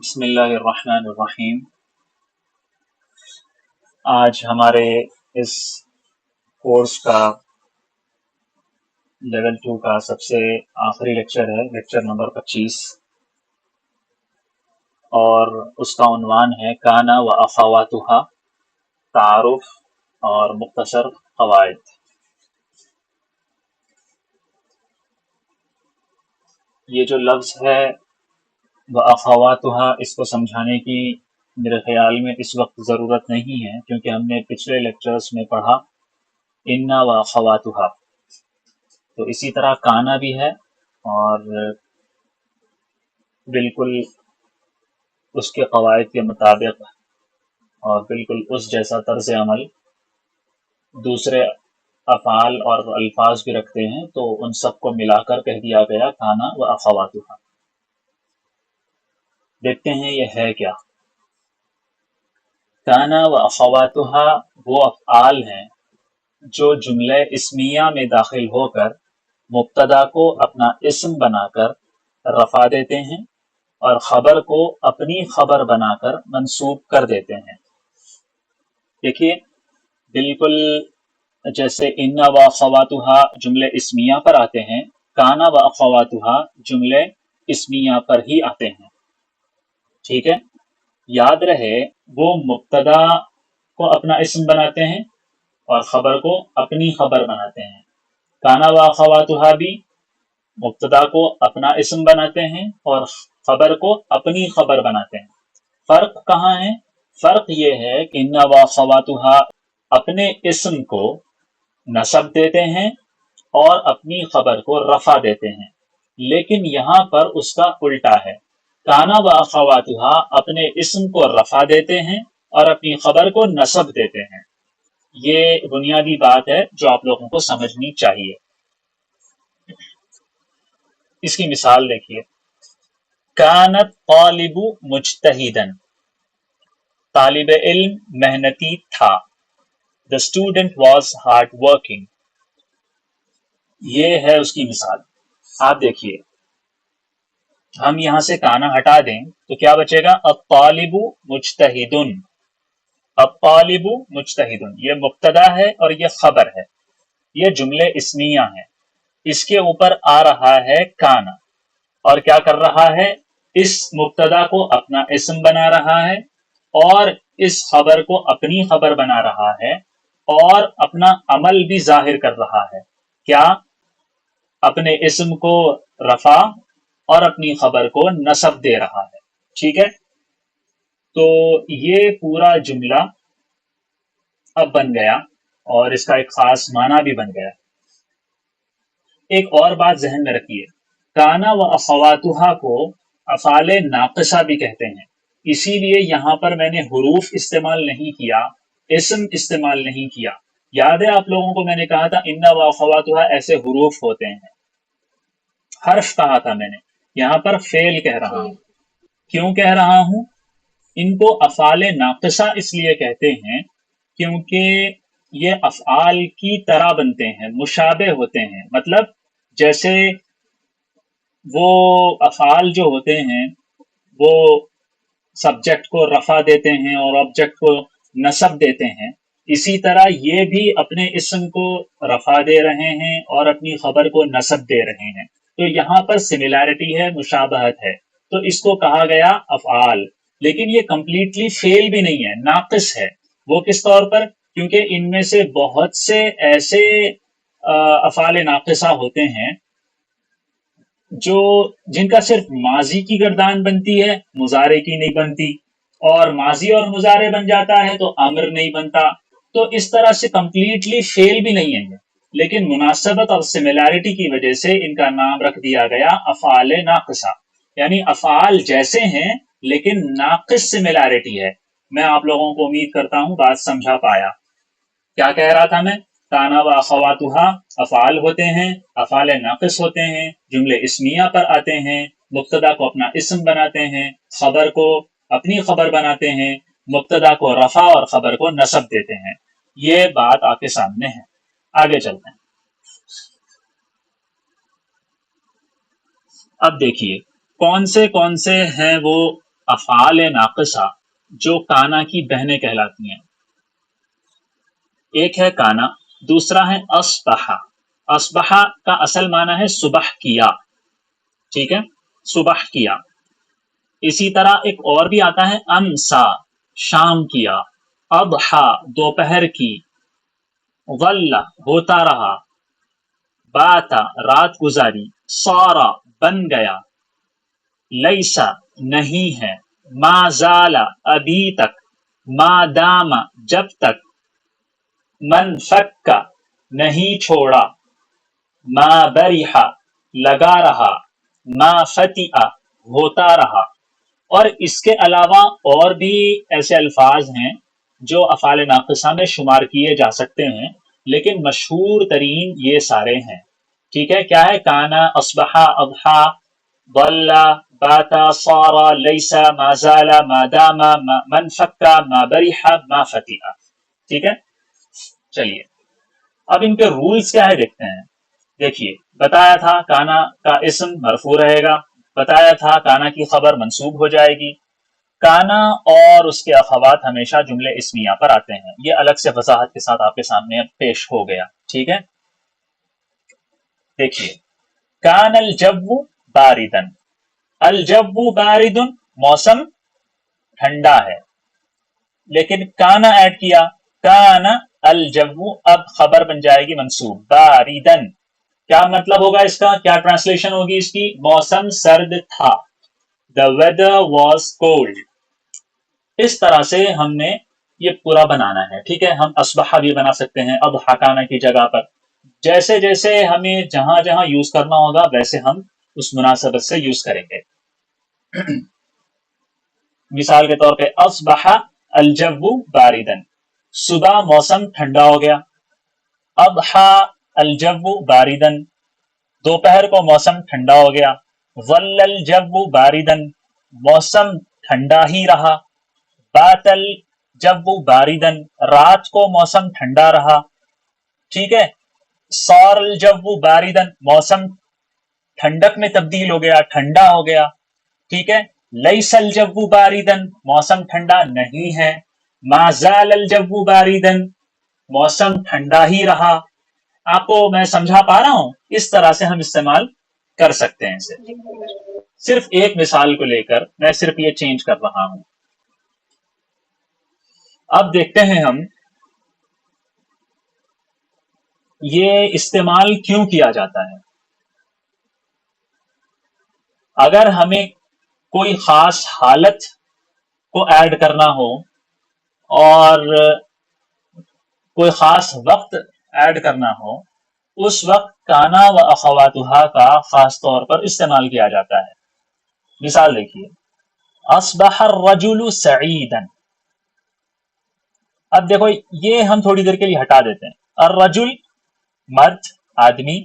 بسم اللہ الرحمن الرحیم۔ آج ہمارے اس کورس کا لیول 2 کا سب سے آخری لیکچر ہے، لیکچر نمبر 25، اور اس کا عنوان ہے کانا و اخواتہا، تعارف اور مختصر قواعد۔ یہ جو لفظ ہے و اخواتہا، اس کو سمجھانے کی میرے خیال میں اس وقت ضرورت نہیں ہے، کیونکہ ہم نے پچھلے لیکچرز میں پڑھا انا و اخواتہا، تو اسی طرح کانا بھی ہے اور بالکل اس کے قواعد کے مطابق اور بالکل اس جیسا طرز عمل دوسرے افعال اور الفاظ بھی رکھتے ہیں، تو ان سب کو ملا کر کہہ دیا گیا کانا و اخواتہا۔ دیکھتے ہیں یہ ہے کیا۔ کانا و اخواتہا وہ افعال ہیں جو جملہ اسمیہ میں داخل ہو کر مبتدا کو اپنا اسم بنا کر رفع دیتے ہیں اور خبر کو اپنی خبر بنا کر منصوب کر دیتے ہیں۔ دیکھیے بالکل جیسے ان و اخواتہا جملے اسمیہ پر آتے ہیں، کانا و اخواتہا جملے اسمیہ پر ہی آتے ہیں، ٹھیک ہے۔ یاد رہے وہ مبتدا کو اپنا اسم بناتے ہیں اور خبر کو اپنی خبر بناتے ہیں۔ کانا و اخواتہا بھی مبتدا کو اپنا اسم بناتے ہیں اور خبر کو اپنی خبر بناتے ہیں۔ فرق کہاں ہے؟ فرق یہ ہے کہ ان و اخواتہا اپنے اسم کو نصب دیتے ہیں اور اپنی خبر کو رفع دیتے ہیں، لیکن یہاں پر اس کا الٹا ہے۔ کانا و اخواتہا اپنے اسم کو رفع دیتے ہیں اور اپنی خبر کو نصب دیتے ہیں۔ یہ بنیادی بات ہے جو آپ لوگوں کو سمجھنی چاہیے۔ اس کی مثال دیکھیے، کانت طالب مجتہدن، طالب علم محنتی تھا۔ The student was hard working، یہ ہے اس کی مثال۔ آپ دیکھیے ہم یہاں سے کانا ہٹا دیں تو کیا بچے گا؟ الطالب مجتہدن، الطالب مجتہدن، یہ مبتدا ہے اور یہ خبر ہے، یہ جملے اسمیہ ہیں۔ اس کے اوپر آ رہا ہے کانا اور کیا کر رہا ہے؟ اس مبتدا کو اپنا اسم بنا رہا ہے اور اس خبر کو اپنی خبر بنا رہا ہے اور اپنا عمل بھی ظاہر کر رہا ہے۔ کیا؟ اپنے اسم کو رفع اور اپنی خبر کو نصب دے رہا ہے، ٹھیک ہے۔ تو یہ پورا جملہ اب بن گیا اور اس کا ایک خاص معنی بھی بن گیا۔ ایک اور بات ذہن میں رکھیے، کانا و اخواتہا کو افعال ناقصہ بھی کہتے ہیں، اسی لیے یہاں پر میں نے حروف استعمال نہیں کیا، اسم استعمال نہیں کیا۔ یاد ہے آپ لوگوں کو میں نے کہا تھا ان و اخواتہا ایسے حروف ہوتے ہیں، حرف کہا تھا میں نے، یہاں پر فعل کہہ رہا ہوں۔ کیوں کہہ رہا ہوں؟ ان کو افعال ناقصہ اس لیے کہتے ہیں کیونکہ یہ افعال کی طرح بنتے ہیں، مشابہ ہوتے ہیں، مطلب جیسے وہ افعال جو ہوتے ہیں وہ سبجیکٹ کو رفع دیتے ہیں اور آبجیکٹ کو نصب دیتے ہیں، اسی طرح یہ بھی اپنے اسم کو رفع دے رہے ہیں اور اپنی خبر کو نصب دے رہے ہیں، تو یہاں پر سملیرٹی ہے، مشابہت ہے، تو اس کو کہا گیا افعال۔ لیکن یہ کمپلیٹلی فعل بھی نہیں ہے، ناقص ہے۔ وہ کس طور پر؟ کیونکہ ان میں سے بہت سے ایسے افعال ناقصہ ہوتے ہیں جو جن کا صرف ماضی کی گردان بنتی ہے، مضارع کی نہیں بنتی، اور ماضی اور مضارع بن جاتا ہے تو امر نہیں بنتا، تو اس طرح سے کمپلیٹلی فعل بھی نہیں ہے، لیکن مناسبت اور سملیرٹی کی وجہ سے ان کا نام رکھ دیا گیا افعال ناقصہ، یعنی افعال جیسے ہیں لیکن ناقص سملیرٹی ہے۔ میں آپ لوگوں کو امید کرتا ہوں بات سمجھا پایا۔ کیا کہہ رہا تھا میں؟ کانا و اخواتہا افعال ہوتے ہیں، افعال ناقص ہوتے ہیں، جملے اسمیہ پر آتے ہیں، مبتدا کو اپنا اسم بناتے ہیں، خبر کو اپنی خبر بناتے ہیں، مبتدا کو رفع اور خبر کو نصب دیتے ہیں۔ یہ بات آپ کے سامنے ہے۔ آگے چلتے ہیں۔ اب دیکھیے کون سے ہیں وہ افعال ناقصہ جو کانا کی بہنیں کہلاتی ہیں. ایک ہے کانا، دوسرا ہے اصبح. اصبح کا اصل معنی ہے صبح کیا، ٹھیک ہے، صبح کیا. اسی طرح ایک اور بھی آتا ہے امسا، شام کیا. اضحا، دوپہر کی. ظل، ہوتا رہا. باتا، رات گزاری. صارا، بن گیا. لیسا، نہیں ہے. ما زالا، ابھی تک. ما داما، جب تک. من فکا، نہیں چھوڑا. ما بریحا، لگا رہا. ما فتئا، ہوتا رہا. اور اس کے علاوہ اور بھی ایسے الفاظ ہیں جو افعال ناقصہ میں شمار کیے جا سکتے ہیں، لیکن مشہور ترین یہ سارے ہیں. ٹھیک ہے، کیا ہے؟ کانا، اصبح، اضحا، ضل، باتا، صارا، لیسا، ما زال، ما دام، من فکا، ما بریح، ما فتئا. ٹھیک ہے، چلیے اب ان کے رولز کیا ہے دیکھتے ہیں. دیکھیے، بتایا تھا کانا کا اسم مرفوع رہے گا، بتایا تھا کانا کی خبر منصوب ہو جائے گی. کانا اور اس کے اخوات ہمیشہ جملے اسمیہ پر آتے ہیں. یہ الگ سے وضاحت کے ساتھ آپ کے سامنے پیش ہو گیا. ٹھیک ہے، دیکھیے، کان الجو باردن. الجو باردن، موسم ٹھنڈا ہے، لیکن کانا ایڈ کیا، کانا الجو، اب خبر بن جائے گی منصوب. باردن، کیا مطلب ہوگا اس کا؟ کیا ٹرانسلیشن ہوگی اس کی؟ موسم سرد تھا. The weather was cold. اس طرح سے ہم نے یہ پورا بنانا ہے. ٹھیک ہے، ہم اصبح بھی بنا سکتے ہیں اب حکانا کی جگہ پر. جیسے جیسے ہمیں جہاں جہاں یوز کرنا ہوگا ویسے ہم اس مناسبت سے یوز کریں گے. مثال کے طور پہ اصبح الجو باردن، صبح موسم ٹھنڈا ہو گیا. اضحا الجو باردن، دوپہر کو موسم ٹھنڈا ہو گیا. ظل الجو باردن، موسم ٹھنڈا ہی رہا. بات الجو باردن، رات کو موسم ٹھنڈا رہا. ٹھیک ہے، صار الجو باردن، موسم ٹھنڈک میں تبدیل ہو گیا، ٹھنڈا ہو گیا. ٹھیک ہے، لیس الجو باردن، موسم ٹھنڈا نہیں ہے. ما زال الجو باردن، موسم ٹھنڈا ہی رہا. آپ کو میں سمجھا پا رہا ہوں؟ اس طرح سے ہم استعمال کر سکتے ہیں اسے. صرف ایک مثال کو لے کر میں صرف یہ چینج کر رہا ہوں. اب دیکھتے ہیں ہم یہ استعمال کیوں کیا جاتا ہے. اگر ہمیں کوئی خاص حالت کو ایڈ کرنا ہو اور کوئی خاص وقت ایڈ کرنا ہو، اس وقت کانا و اخواتها کا خاص طور پر استعمال کیا جاتا ہے. مثال دیکھیے، اصبح الرجل سعیدا. اب دیکھو یہ ہم تھوڑی دیر کے لیے ہٹا دیتے ہیں. الرجل، مرد، آدمی.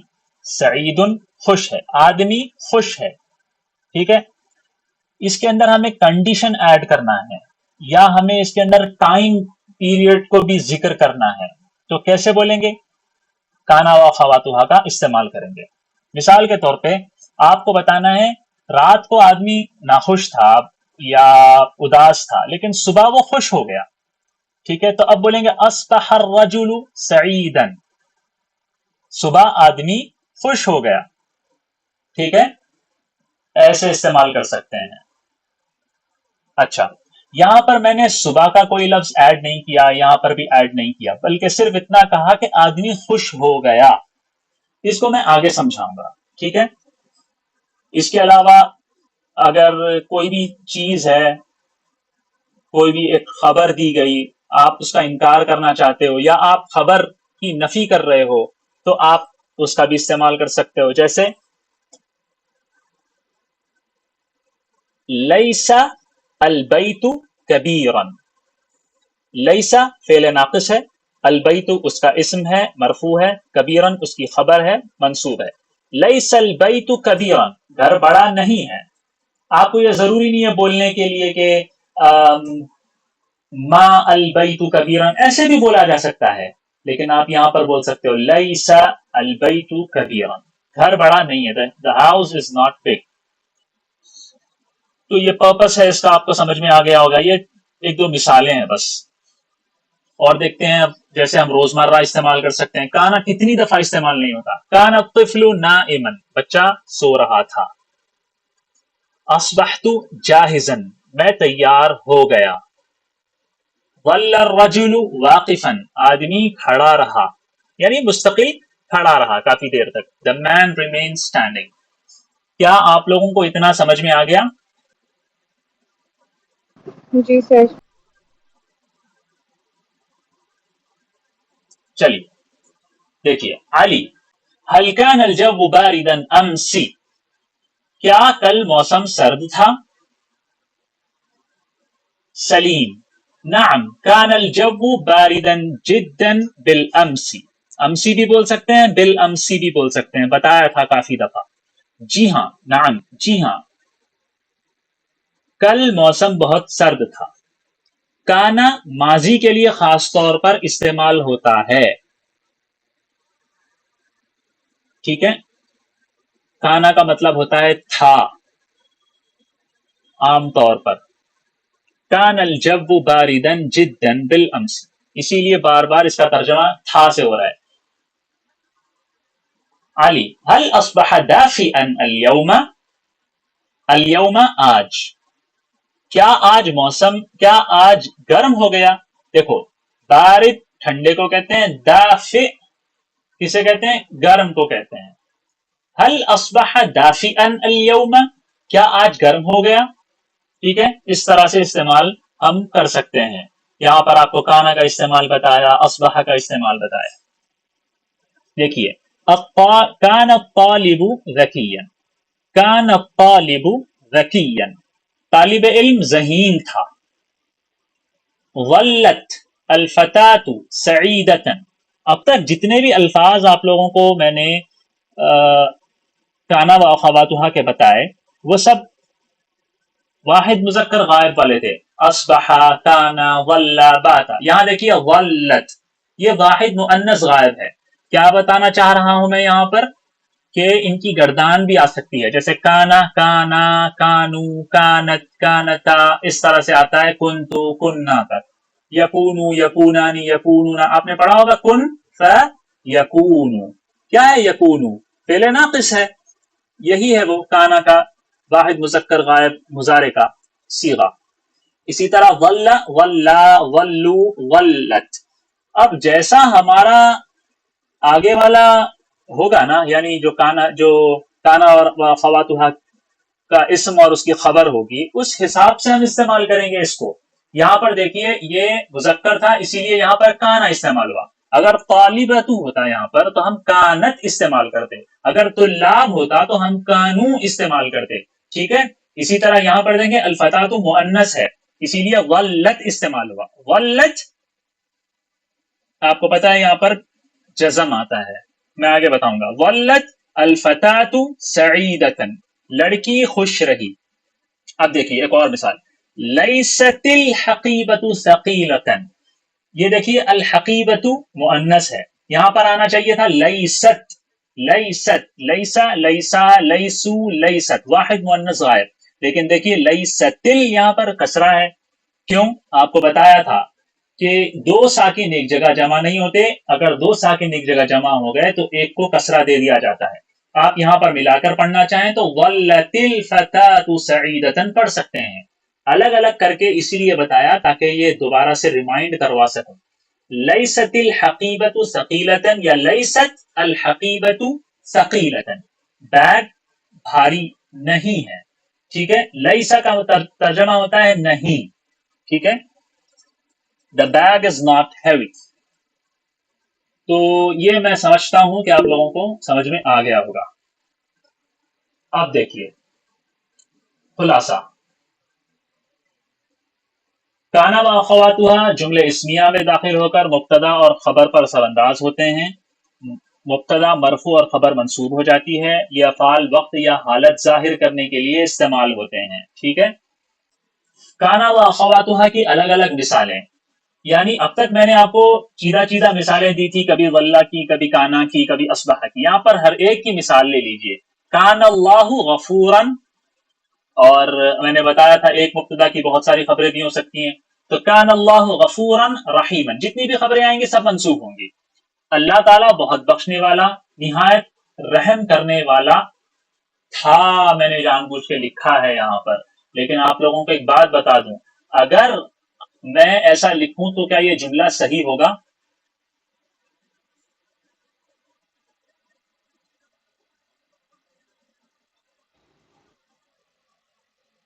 سعید، خوش ہے، آدمی خوش ہے. ٹھیک ہے، اس کے اندر ہمیں کنڈیشن ایڈ کرنا ہے یا ہمیں اس کے اندر ٹائم پیریڈ کو بھی ذکر کرنا ہے، تو کیسے بولیں گے؟ کانا و اخواتها کا استعمال کریں گے. مثال کے طور پہ آپ کو بتانا ہے رات کو آدمی ناخوش تھا یا اداس تھا، لیکن صبح وہ خوش ہو گیا. ٹھیک ہے، تو اب بولیں گے اصبح الرجل سعیدا، صبح آدمی خوش ہو گیا. ٹھیک ہے، ایسے استعمال کر سکتے ہیں. اچھا، یہاں پر میں نے صبح کا کوئی لفظ ایڈ نہیں کیا، یہاں پر بھی ایڈ نہیں کیا، بلکہ صرف اتنا کہا کہ آدمی خوش ہو گیا. اس کو میں آگے سمجھاؤں گا. ٹھیک ہے، اس کے علاوہ اگر کوئی بھی چیز ہے، کوئی بھی ایک خبر دی گئی، آپ اس کا انکار کرنا چاہتے ہو یا آپ خبر کی نفی کر رہے ہو، تو آپ اس کا بھی استعمال کر سکتے ہو. جیسے لیسا البیت کبیرا. لیسا فعل ناقص ہے، البیت اس کا اسم ہے، مرفوع ہے. کبیرا اس کی خبر ہے، منصوب ہے. لیس البیت کبیرا، گھر بڑا نہیں ہے. آپ کو یہ ضروری نہیں ہے بولنے کے لیے کہ ما البیت کبیرا، ایسے بھی بولا جا سکتا ہے، لیکن آپ یہاں پر بول سکتے ہو لیس البیت کبیرا، گھر بڑا نہیں ہے. The house is not big. تو یہ پرپس ہے اس کا آپ کو سمجھ میں آ گیا ہوگا. یہ ایک دو مثالیں ہیں بس. اور دیکھتے ہیں اب جیسے ہم روزمرہ استعمال کر سکتے ہیں. کانا کتنی دفعہ استعمال نہیں ہوتا. کانا الطفل نائما، بچہ سو رہا تھا. اصبحت جاہزا، میں تیار ہو گیا. ظل الرجل واقفا، آدمی کھڑا رہا، یعنی مستقل کھڑا رہا کافی دیر تک. The man remained standing. کیا آپ لوگوں کو اتنا سمجھ میں آ گیا؟ جی سر. چلیے دیکھیے. علی هل كان الجو باردا امس، کیا کل موسم سرد تھا؟ سلیم نعم كان الجو باردا جدا بالامس. امسی بھی بول سکتے ہیں، بالامسی بھی بول سکتے ہیں، بتایا تھا کافی دفعہ. جی ہاں، نعم جی ہاں، کل موسم بہت سرد تھا. کانا ماضی کے لیے خاص طور پر استعمال ہوتا ہے. ٹھیک ہے، کانا کا مطلب ہوتا ہے تھا عام طور پر. کان الجو باردا جدا بالامس، اسی لیے بار بار اس کا ترجمہ تھا سے ہو رہا ہے. علی هل اصبح دافئا اليوم، اليوم آج، کیا آج موسم، کیا آج گرم ہو گیا. دیکھو بارد ٹھنڈے کو کہتے ہیں، دافئ کسے کہتے ہیں، گرم کو کہتے ہیں. هل اصبح دافئا اليوم، کیا آج گرم ہو گیا. ٹھیک ہے، اس طرح سے استعمال ہم کر سکتے ہیں. یہاں پر آپ کو کانا کا استعمال بتایا، اصبح کا استعمال بتایا. دیکھیے کان الطالب ذکیا، کان الطالب ذکیا، طالب علم ذہین تھا. ظلت الفتاة سعیدة، اب تک جتنے بھی الفاظ آپ لوگوں کو میں نے کانا و اخواتها کے بتائے وہ سب واحد مذکر غائب والے تھے. اصبح، کانا، ظل، باتا. یہاں دیکھیے ظلت، یہ واحد مؤنث غائب ہے. کیا بتانا چاہ رہا ہوں میں یہاں پر کہ ان کی گردان بھی آ سکتی ہے، جیسے کانا، کانا، کانو، کانت، کانتا، اس طرح سے آتا ہے کنتو، کننا تک. یکونو، یکونانی، یکونونا. آپ نے پڑھا ہوگا کن فیکونو. کیا ہے یکونو؟ فعل ناقص ہے. یہی ہے وہ کانا کا واحد مذکر غائب مضارع کا صیغہ. اسی طرح ظل، ظلا، ظلو، ظلت. اب جیسا ہمارا آگے والا ہوگا نا، یعنی جو کانا اور خواتها کا اسم اور اس کی خبر ہوگی، اس حساب سے ہم استعمال کریں گے اس کو. یہاں پر دیکھیے یہ مذکر تھا اسی لیے یہاں پر کانا استعمال ہوا. اگر طالبۃ ہوتا یہاں پر تو ہم کانت استعمال کرتے. اگر طلاب ہوتا تو ہم کانو استعمال کرتے. ٹھیک ہے، اسی طرح یہاں پر دیکھیں الفتاۃ مؤنث ہے اسی لیے ولت استعمال ہوا. ولت آپ کو پتا ہے یہاں پر جزم آتا ہے، میں آگے بتاؤں گا. ولت الفتاۃ سعیدۃ، لڑکی خوش رہی. اب دیکھیے ایک اور مثال. لیست الحقیبۃ ثقیلۃ، یہ دیکھیے الحقیبۃ مؤنث ہے، یہاں پر آنا چاہیے تھا لیست. لیست، لیسا، لیسا، لیسو، لیست، واحد مؤنث غائب. لیکن دیکھیے لیست یہاں پر کسرہ ہے. کیوں؟ آپ کو بتایا تھا کہ دو ساکن ایک جگہ جمع نہیں ہوتے. اگر دو ساکن ایک جگہ جمع ہو گئے تو ایک کو کسرہ دے دیا جاتا ہے. آپ یہاں پر ملا کر پڑھنا چاہیں تو ولت الفتاۃ سعیدۃ پڑھ سکتے ہیں. الگ الگ کر کے اسی لیے بتایا تاکہ یہ دوبارہ سے ریمائنڈ کروا سکوں. لیست الحقیبۃ ثقیلۃ یا لیست الحقیبۃ ثقیلۃ، بیگ بھاری نہیں ہے. ٹھیک ہے، لیسا کا ترجمہ ہوتا ہے نہیں. ٹھیک ہے، the bag is not heavy. تو یہ میں سمجھتا ہوں کہ آپ لوگوں کو سمجھ میں آ گیا ہوگا. اب دیکھیے خلاصہ. کانا و اخواتها جملے اسمیہ میں داخل ہو کر مبتدا اور خبر پر اثر انداز ہوتے ہیں. مبتدا مرفوع اور خبر منصوب ہو جاتی ہے. یہ افعال وقت یا حالت ظاہر کرنے کے لیے استعمال ہوتے ہیں. ٹھیک ہے، کانا و اخواتها کی الگ الگ مثالیں، یعنی اب تک میں نے آپ کو چیدہ چیدہ مثالیں دی تھی، کبھی ولہ کی، کبھی کانا کی، کبھی اصبح کی. یہاں پر ہر ایک کی مثال لے لیجئے. کان اللہ غفورا، اور میں نے بتایا تھا ایک مبتدا کی بہت ساری خبریں بھی ہو سکتی ہیں. تو کان اللہ غفورا رحیما، جتنی بھی خبریں آئیں گی سب منسوخ ہوں گی. اللہ تعالیٰ بہت بخشنے والا، نہایت رحم کرنے والا تھا. میں نے جان بوجھ کے لکھا ہے یہاں پر، لیکن آپ لوگوں کو ایک بات بتا دوں، اگر میں ایسا لکھوں تو کیا یہ جملہ صحیح ہوگا؟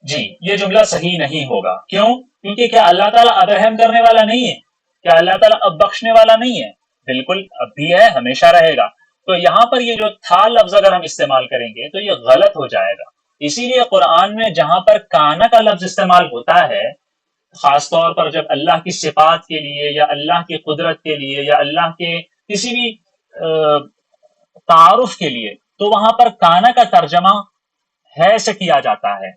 جی، یہ جملہ صحیح نہیں ہوگا. کیوں؟ کیونکہ کیا اللہ تعالیٰ اب رحم کرنے والا نہیں ہے؟ کیا اللہ تعالیٰ اب بخشنے والا نہیں ہے؟ بالکل اب بھی ہے، ہمیشہ رہے گا. تو یہاں پر یہ جو تھا لفظ اگر ہم استعمال کریں گے تو یہ غلط ہو جائے گا. اسی لیے قرآن میں جہاں پر کانا کا لفظ استعمال ہوتا ہے، خاص طور پر جب اللہ کی صفات کے لیے یا اللہ کی قدرت کے لیے یا اللہ کے کسی بھی تعارف کے لیے، تو وہاں پر کانا کا ترجمہ ہے سے کیا جاتا ہے.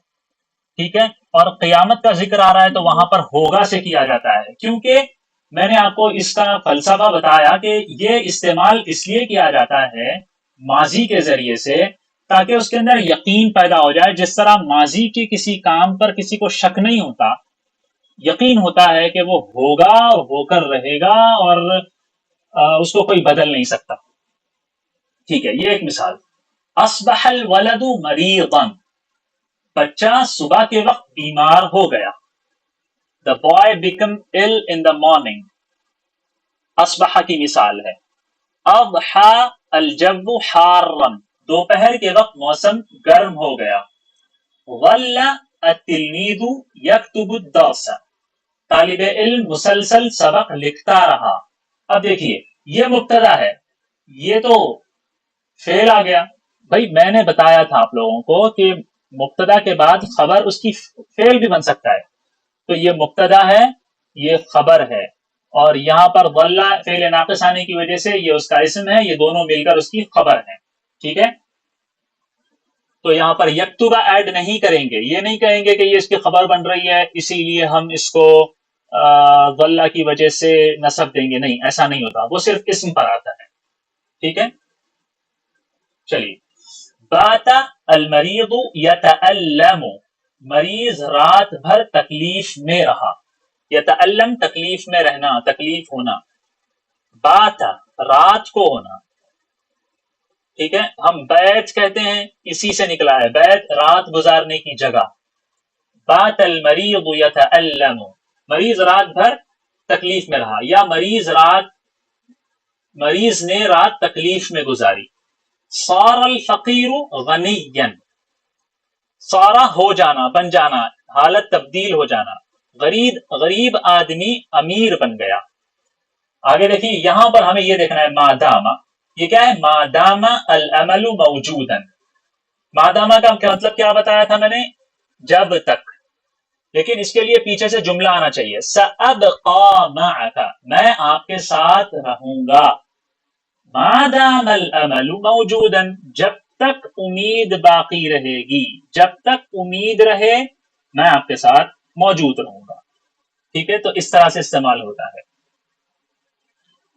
ٹھیک ہے. اور قیامت کا ذکر آ رہا ہے تو وہاں پر ہوگا سے کیا جاتا ہے، کیونکہ میں نے آپ کو اس کا فلسفہ بتایا کہ یہ استعمال اس لیے کیا جاتا ہے ماضی کے ذریعے سے، تاکہ اس کے اندر یقین پیدا ہو جائے. جس طرح ماضی کے کسی کام پر کسی کو شک نہیں ہوتا، یقین ہوتا ہے کہ وہ ہوگا اور ہو کر رہے گا اور اس کو کوئی بدل نہیں سکتا. ٹھیک ہے. یہ ایک مثال. اصبح الولد مریضا، بچہ صبح کے وقت بیمار ہو گیا. The boy became ill in the morning. اصبح کی مثال ہے. اضحى الجو حارا، دوپہر کے وقت موسم گرم ہو گیا. ظل التلميذ يكتب الدرس، طالب علم مسلسل سبق لکھتا رہا. اب دیکھیے یہ مبتدا ہے، یہ تو فعل آ گیا. بھائی میں نے بتایا تھا آپ لوگوں کو کہ مبتدا کے بعد خبر اس کی فعل بھی بن سکتا ہے. تو یہ مبتدا ہے، یہ خبر ہے، اور یہاں پر ظل فعل ناقص آنے کی وجہ سے یہ اس کا اسم ہے، یہ دونوں مل کر اس کی خبر ہے. ٹھیک ہے. تو یہاں پر یکتبہ ایڈ نہیں کریں گے، یہ نہیں کہیں گے کہ یہ اس کی خبر بن رہی ہے اسی لیے ہم اس کو ظل کی وجہ سے نصب دیں گے. نہیں، ایسا نہیں ہوتا، وہ صرف اسم پر آتا ہے. ٹھیک ہے. چلیے. بات المریض یتألم، مریض رات بھر تکلیف میں رہا. یتألم تکلیف میں رہنا، تکلیف ہونا. بات رات کو ہونا. ٹھیک ہے. ہم بیت کہتے ہیں، اسی سے نکلا ہے، بیت رات گزارنے کی جگہ. بات المریض یتألم، مریض رات بھر تکلیف میں رہا، یا مریض نے رات تکلیف میں گزاری. صار الفقیر غنیا، صارا ہو جانا، بن جانا، حالت تبدیل ہو جانا. غریب آدمی امیر بن گیا. آگے دیکھیے یہاں پر ہمیں یہ دیکھنا ہے ماداما، یہ کیا ہے؟ ماداما العمل موجودا. ماداما کا مطلب کیا بتایا تھا میں نے؟ جب تک. لیکن اس کے لیے پیچھے سے جملہ آنا چاہیے، سأبقى معك، میں آپ کے ساتھ رہوں گا. مادام الامل موجودا، جب تک امید باقی رہے گی، جب تک امید رہے میں آپ کے ساتھ موجود رہوں گا. ٹھیک ہے. تو اس طرح سے استعمال ہوتا ہے.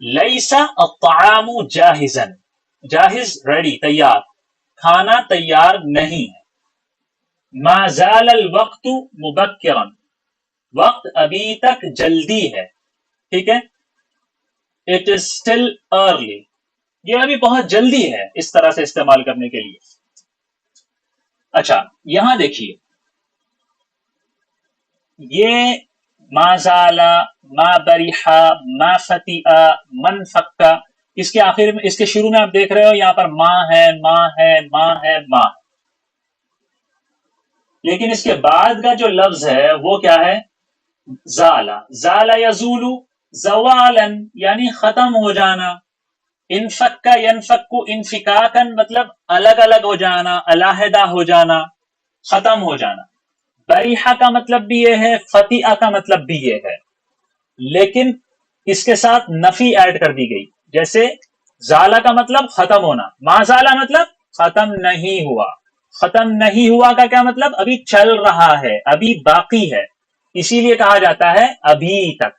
لیس الطعام جاہزا، جاہز ریڈی، تیار، کھانا تیار نہیں ہے. ما زال الوقت مبکرا، وقت ابھی تک جلدی ہے. ٹھیک ہے. It is still early، یہ ابھی بہت جلدی ہے اس طرح سے استعمال کرنے کے لیے. اچھا یہاں دیکھیے یہ ما زالا، ما بریحا، ما فتیعا، من فکا، اس کے آخر میں، اس کے شروع میں آپ دیکھ رہے ہو یہاں پر ما ہے، ما ہے، ما ہے، ما. لیکن اس کے بعد کا جو لفظ ہے وہ کیا ہے؟ زالا. زالا یزول زوالا، یعنی ختم ہو جانا. انفکا ینفکو انفکاکن، مطلب الگ الگ ہو جانا، علیحدہ ہو جانا، ختم ہو جانا. بریحہ کا مطلب بھی یہ ہے، فتیعہ کا مطلب بھی یہ ہے، لیکن اس کے ساتھ نفی ایڈ کر دی گئی. جیسے زالا کا مطلب ختم ہونا، ما زالا مطلب ختم نہیں ہوا. ختم نہیں ہوا کا کیا مطلب؟ ابھی چل رہا ہے، ابھی باقی ہے، اسی لیے کہا جاتا ہے ابھی تک.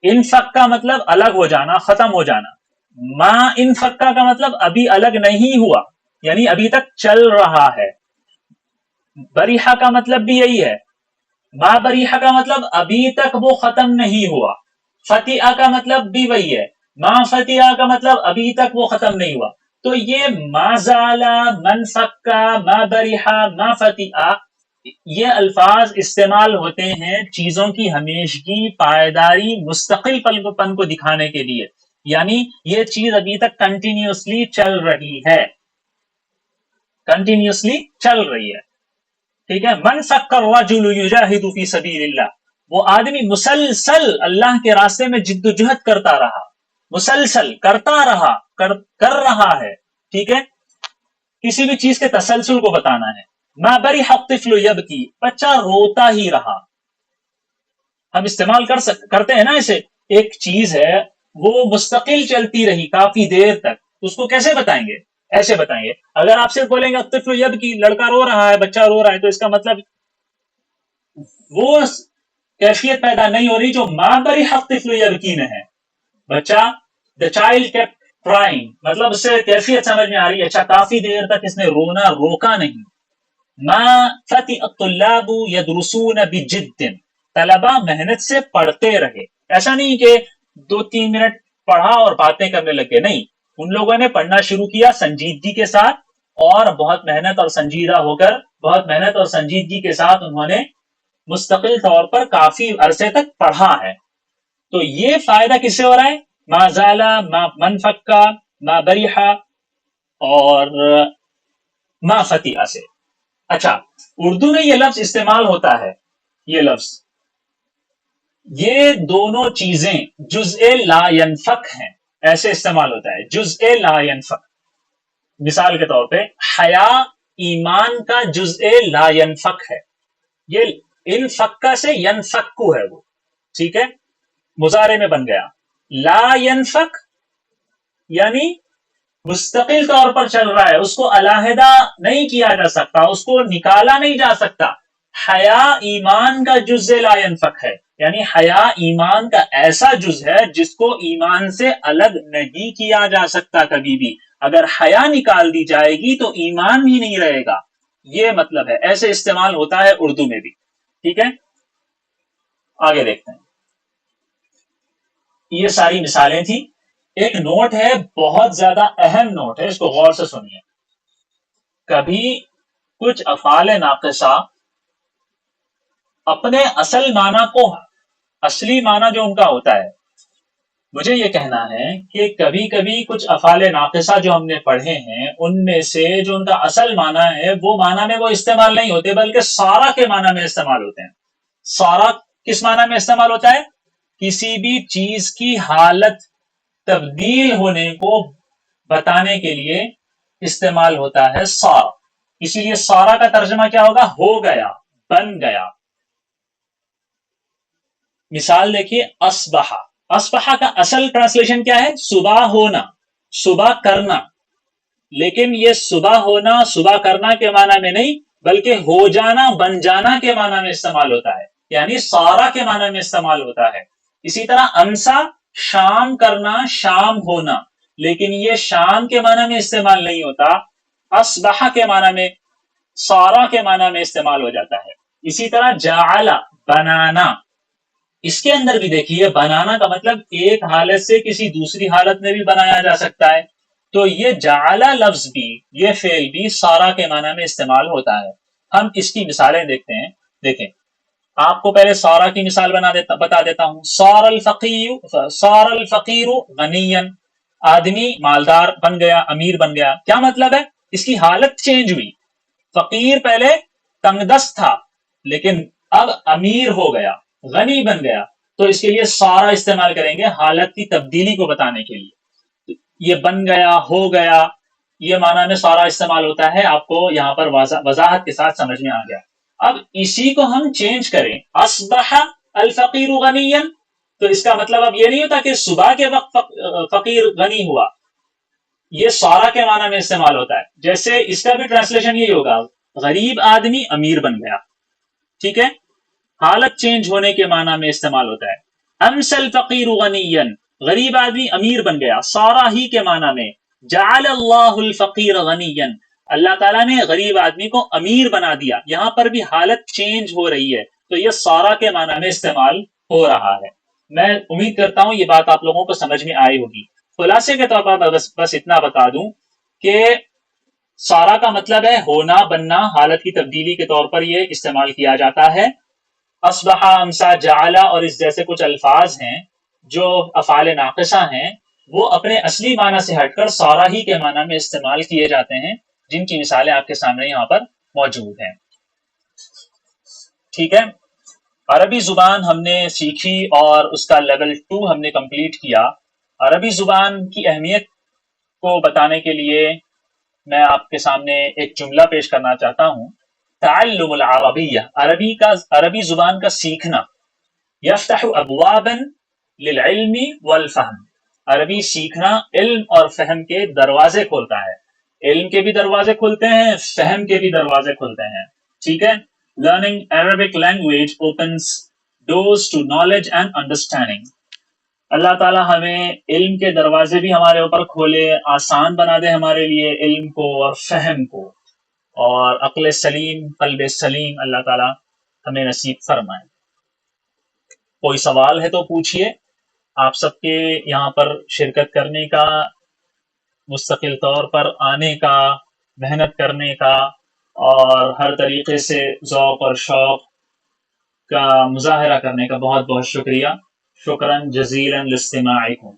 انفک کا مطلب الگ ہو جانا، ختم ہو جانا. ما انفکا کا مطلب ابھی الگ نہیں ہوا، یعنی ابھی تک چل رہا ہے. بریحہ کا مطلب بھی یہی ہے، ما بریحہ کا مطلب ابھی تک وہ ختم نہیں ہوا، فتح کا مطلب بھی وہی ہے، ما فتح کا مطلب ابھی تک وہ ختم نہیں ہوا. تو یہ ما زالا، من فکا، ما بریحہ، ما فتح، یہ الفاظ استعمال ہوتے ہیں چیزوں کی ہمیشگی، پائیداری، مستقل پن کو دکھانے کے لیے. یعنی یہ چیز ابھی تک کنٹینیوسلی چل رہی ہے، کنٹینیوسلی چل رہی ہے. ٹھیک ہے. من فک الرجل یجاہد فی سبیل اللہ، وہ آدمی مسلسل اللہ کے راستے میں جد و جہد کرتا رہا، مسلسل کرتا رہا، کر رہا ہے. ٹھیک ہے. کسی بھی چیز کے تسلسل کو بتانا ہے. ما بریح الطفل یبکی، بچہ روتا ہی رہا. ہم استعمال کرتے ہیں نا اسے. ایک چیز ہے وہ مستقل چلتی رہی کافی دیر تک، اس کو کیسے بتائیں گے؟ ایسے بتائیں گے. اگر آپ صرف بولیں گے الطفل یبکی، لڑکا رو رہا ہے، بچہ رو رہا ہے، تو اس کا مطلب وہ کیفیت پیدا نہیں ہو رہی جو ما بریح الطفل یبکی میں ہے. بچہ the child kept crying، مطلب اس سے کیفیت سمجھ میں آ رہی ہے، اچھا کافی دیر تک اس نے رونا روکا نہیں. ما فتح الطلاب یدرسون بجد، طلبا محنت سے پڑھتے رہے. ایسا نہیں کہ 2-3 منٹ پڑھا اور باتیں کرنے لگے، نہیں، ان لوگوں نے پڑھنا شروع کیا سنجیدگی کے ساتھ، اور بہت محنت اور سنجیدہ ہو کر، بہت محنت اور سنجیدگی کے ساتھ انہوں نے مستقل طور پر کافی عرصے تک پڑھا ہے. تو یہ فائدہ کس سے ہو رہا ہے؟ ما زالا، ما من فکا، ما بریحا اور ما فتح سے. اچھا، اردو میں یہ لفظ استعمال ہوتا ہے، یہ لفظ، یہ دونوں چیزیں جزء لا ينفک ہیں، ایسے استعمال ہوتا ہے، جزء لا ينفک. مثال کے طور پہ حیا ایمان کا جزء لا ينفک ہے. یہ انفکا سے ینفکو ہے وہ. ٹھیک ہے. مضارع میں بن گیا. لا ينفک یعنی مستقل طور پر چل رہا ہے، اس کو علیحدہ نہیں کیا جا سکتا، اس کو نکالا نہیں جا سکتا. حیا ایمان کا جزء لا ينفک ہے، یعنی حیا ایمان کا ایسا جز ہے جس کو ایمان سے الگ نہیں کیا جا سکتا کبھی بھی. اگر حیا نکال دی جائے گی تو ایمان ہی نہیں رہے گا. یہ مطلب ہے، ایسے استعمال ہوتا ہے اردو میں بھی. ٹھیک ہے. آگے دیکھتے ہیں. یہ ساری مثالیں تھیں. ایک نوٹ ہے، بہت زیادہ اہم نوٹ ہے، اس کو غور سے سنیے. کبھی کچھ افعال ناقصہ اپنے اصل معنی کو، اصلی معنی جو ان کا ہوتا ہے، مجھے یہ کہنا ہے کہ کبھی کبھی کچھ افعال ناقصہ جو ہم نے پڑھے ہیں ان میں سے جو ان کا اصل معنی ہے وہ معنی میں وہ استعمال نہیں ہوتے، بلکہ سارا کے معنی میں استعمال ہوتے ہیں. سارا کس معنی میں استعمال ہوتا ہے؟ کسی بھی چیز کی حالت تبدیل ہونے کو بتانے کے لیے استعمال ہوتا ہے سارا. اسی لیے سارا کا ترجمہ کیا ہوگا؟ ہو گیا، بن گیا. مثال دیکھیے، اصبح. اصبح کا اصل ٹرانسلیشن کیا ہے؟ صبح ہونا، صبح کرنا. لیکن یہ صبح ہونا، صبح کرنا کے معنی میں نہیں، بلکہ ہو جانا، بن جانا کے معنی میں استعمال ہوتا ہے، یعنی سارا کے معنی میں استعمال ہوتا ہے. اسی طرح امسا، شام کرنا، شام ہونا، لیکن یہ شام کے معنی میں استعمال نہیں ہوتا، اصبح کے معنی میں، سارا کے معنی میں استعمال ہو جاتا ہے. اسی طرح جعل، بنانا. اس کے اندر بھی دیکھیے، بنانا کا مطلب ایک حالت سے کسی دوسری حالت میں بھی بنایا جا سکتا ہے. تو یہ جعل لفظ بھی، یہ فعل بھی سارا کے معنی میں استعمال ہوتا ہے. ہم اس کی مثالیں دیکھتے ہیں. دیکھیں، آپ کو پہلے سارا کی مثال بتا دیتا ہوں. صار الفقیر غنیا، آدمی مالدار بن گیا، امیر بن گیا. کیا مطلب ہے؟ اس کی حالت چینج ہوئی. فقیر پہلے تنگ دست تھا، لیکن اب امیر ہو گیا، غنی بن گیا. تو اس کے لیے سارا استعمال کریں گے حالت کی تبدیلی کو بتانے کے لیے. یہ بن گیا، ہو گیا، یہ معنی میں سارا استعمال ہوتا ہے. آپ کو یہاں پر وضاحت کے ساتھ سمجھ میں آ گیا. اب اسی کو ہم چینج کریں، اصبح الفقیر غنیا، تو اس کا مطلب اب یہ نہیں ہوتا کہ صبح کے وقت فقیر غنی ہوا. یہ سارا کے معنی میں استعمال ہوتا ہے. جیسے اس کا بھی ٹرانسلیشن یہی ہوگا، غریب آدمی امیر بن گیا. ٹھیک ہے. حالت چینج ہونے کے معنی میں استعمال ہوتا ہے. امس الفقیر غنیا، غریب آدمی امیر بن گیا، سارا ہی کے معنی میں. جعل اللہ الفقیر غنیا، اللہ تعالیٰ نے غریب آدمی کو امیر بنا دیا. یہاں پر بھی حالت چینج ہو رہی ہے تو یہ سارا کے معنی میں استعمال ہو رہا ہے. میں امید کرتا ہوں یہ بات آپ لوگوں کو سمجھ میں آئی ہوگی. خلاصے کے طور پر بس اتنا بتا دوں کہ سارا کا مطلب ہے ہونا بننا، حالت کی تبدیلی کے طور پر یہ استعمال کیا جاتا ہے. اصبح، امسا، جعل اور اس جیسے کچھ الفاظ ہیں جو افعال ناقصہ ہیں، وہ اپنے اصلی معنی سے ہٹ کر سارا ہی کے معنی میں استعمال کیے جاتے ہیں، جن کی مثالیں آپ کے سامنے یہاں پر موجود ہیں. ٹھیک ہے، عربی زبان ہم نے سیکھی اور اس کا لیول 2 ہم نے کمپلیٹ کیا. عربی زبان کی اہمیت کو بتانے کے لیے میں آپ کے سامنے ایک جملہ پیش کرنا چاہتا ہوں. تعلم العربیہ، عربی زبان کا سیکھنا، یفتح ابوابا للعلم والفہم، عربی سیکھنا علم اور فہم کے دروازے کھولتا ہے. علم کے بھی دروازے کھلتے ہیں، فہم کے بھی دروازے کھلتے ہیں. ٹھیک ہے. Learning Arabic language opens doors to knowledge and understanding. اللہ تعالیٰ ہمیں علم کے دروازے بھی ہمارے اوپر کھولے، آسان بنا دے ہمارے لیے علم کو اور فہم کو، اور عقل سلیم، قلب سلیم اللہ تعالیٰ ہمیں نصیب فرمائے. کوئی سوال ہے تو پوچھئے. آپ سب کے یہاں پر شرکت کرنے کا، مستقل طور پر آنے کا، محنت کرنے کا اور ہر طریقے سے ذوق اور شوق کا مظاہرہ کرنے کا بہت بہت شکریہ. شکراً جزیلاً لاستماعکم.